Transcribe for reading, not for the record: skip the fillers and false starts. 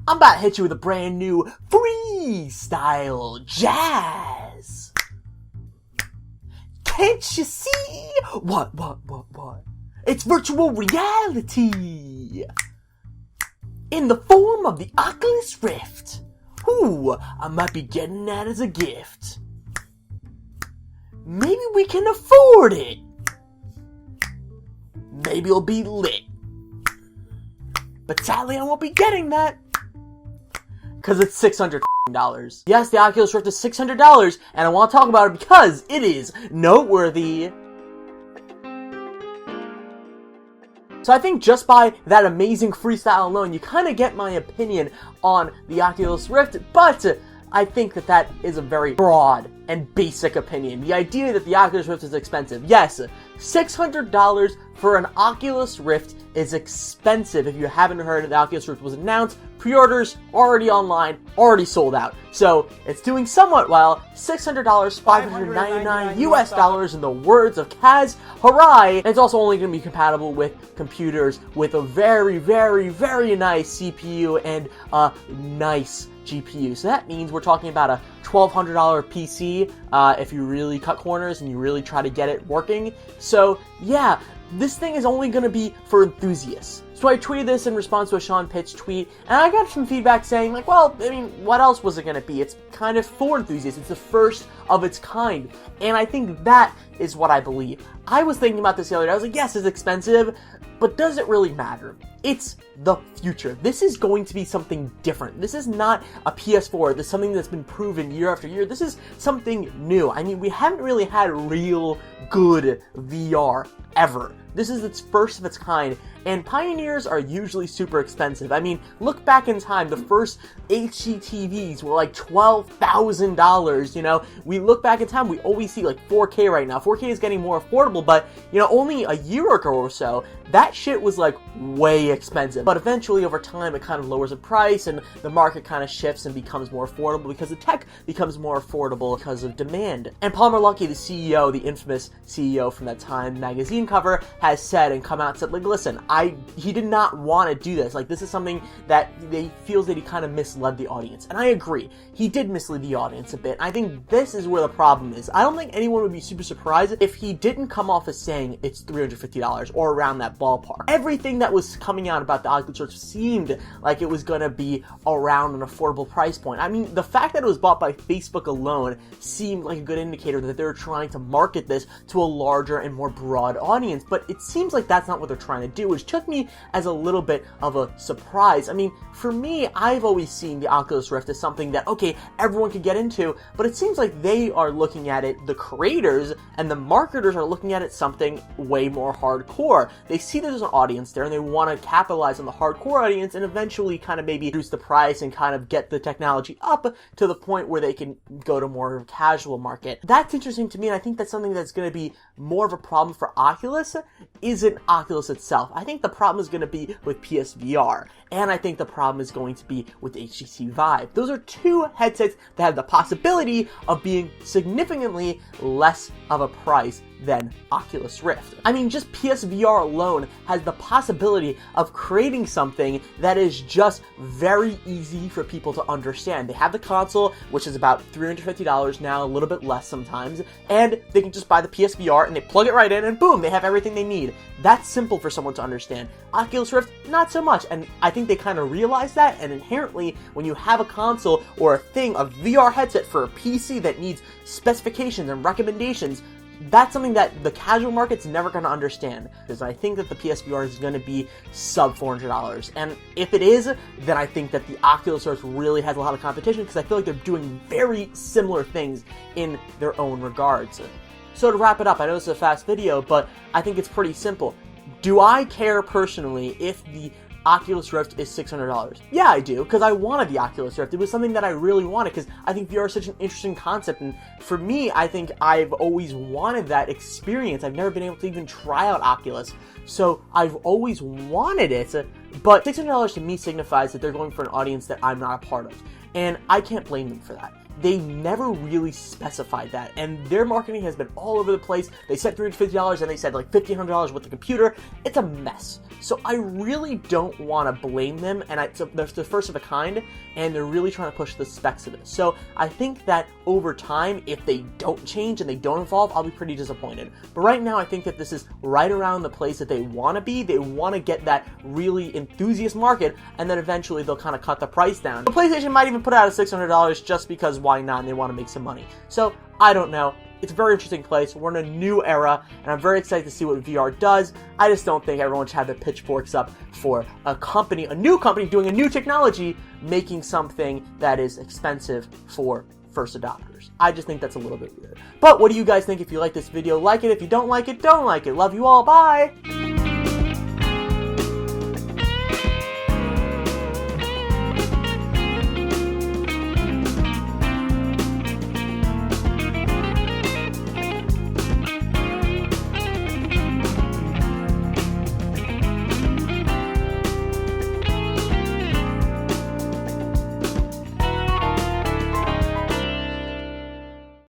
I'm about to hit you with a brand new freestyle jazz. Can't you see? What? It's virtual reality. In the form of the Oculus Rift. Ooh, I might be getting that as a gift. Maybe we can afford it. Maybe it'll be lit. But sadly, I won't be getting that. Because it's $600. Yes, the Oculus Rift is $600, and I want to talk about it because it is noteworthy. So I think just by that amazing freestyle alone, you kind of get my opinion on the Oculus Rift, but I think that is a very broad and basic opinion. The idea that the Oculus Rift is expensive. Yes, $600 for an Oculus Rift is expensive. If you haven't heard, the Oculus Rift was announced, pre-orders already online, already sold out. So it's doing somewhat well. $600, $599 US in the words of Kaz Hirai. And it's also only going to be compatible with computers with a very, very, very nice CPU and a nice GPU. So that means we're talking about a $1,200 PC if you really cut corners and you really try to get it working. So yeah, this thing is only going to be for enthusiasts. So I tweeted this in response to a Sean Pitts tweet, and I got some feedback saying, like, well, I mean, what else was it going to be? It's kind of for enthusiasts. It's the first of its kind. And I think that is what I believe. I was thinking about this the other day. I was like, yes, it's expensive, but does it really matter? It's the future. This is going to be something different. This is not a PS4. This is something that's been proven year after year. This is something new. I mean, we haven't really had real good VR ever. This is its first of its kind, and pioneers are usually super expensive. I mean, look back in time, the first HD TVs were like $12,000, you know? We look back in time, we always see like 4K right now. 4K is getting more affordable, but, you know, only a year ago or so, that shit was like way expensive. But eventually, over time, it kind of lowers the price, and the market kind of shifts and becomes more affordable because the tech becomes more affordable because of demand. And Palmer Luckey, the CEO, the infamous CEO from that Time magazine cover, has said and come out and said, like, listen, he did not want to do this. Like, this is something that they feels that he kind of misled the audience. And I agree. He did mislead the audience a bit. I think this is where the problem is. I don't think anyone would be super surprised if he didn't come off as saying it's $350 or around that ballpark. Everything that was coming out about the Oculus Rift seemed like it was going to be around an affordable price point. I mean, the fact that it was bought by Facebook alone seemed like a good indicator that they were trying to market this to a larger and more broad audience. But it seems like that's not what they're trying to do, which took me as a little bit of a surprise. I mean, for me, I've always seen the Oculus Rift as something that, okay, everyone could get into, but it seems like they are looking at it, the creators and the marketers are looking at it something way more hardcore. They see there's an audience there and they want to capitalize on the hardcore audience and eventually kind of maybe reduce the price and kind of get the technology up to the point where they can go to more of a casual market. That's interesting to me, and I think that's something that's going to be more of a problem for Oculus isn't Oculus itself. I think the problem is going to be with PSVR, and I think the problem is going to be with HTC Vive. Those are two headsets that have the possibility of being significantly less of a price than Oculus Rift. I mean, just PSVR alone has the possibility of creating something that is just very easy for people to understand. They have the console, which is about $350 now, a little bit less sometimes, and they can just buy the PSVR and they plug it right in and boom, they have everything they need. That's simple for someone to understand. Oculus Rift, not so much, and I think they kind of realize that, and inherently, when you have a console or a thing, a VR headset for a PC that needs specifications and recommendations, that's something that the casual market's never going to understand, because I think that the PSVR is going to be sub $400, and if it is, then I think that the Oculus Rift really has a lot of competition, because I feel like they're doing very similar things in their own regards. So to wrap it up, I know this is a fast video, but I think it's pretty simple. Do I care personally if the Oculus Rift is $600? Yeah, I do, because I wanted the Oculus Rift. It was something that I really wanted, because I think VR is such an interesting concept, and for me, I think I've always wanted that experience. I've never been able to even try out Oculus, so I've always wanted it, But $600 to me signifies that they're going for an audience that I'm not a part of. And I can't blame them for that. They never really specified that, and their marketing has been all over the place. They said $350 and they said like $1,500 with the computer. It's a mess. So I really don't want to blame them, and they're the first of a kind, and they're really trying to push the specs of this. So I think that over time, if they don't change and they don't evolve, I'll be pretty disappointed. But right now, I think that this is right around the place that they want to be. They want to get that really enthusiast market, and then eventually they'll kind of cut the price down. The PlayStation might even put out a $600 just because why not, and they want to make some money. So I don't know. It's a very interesting place. We're in a new era, and I'm very excited to see what VR does. I just don't think everyone should have their pitchforks up for a new company doing a new technology, making something that is expensive for first adopters. I just think that's a little bit weird. But what do you guys think? If you like this video, like it. If you don't like it, don't like it. Love you all. Bye!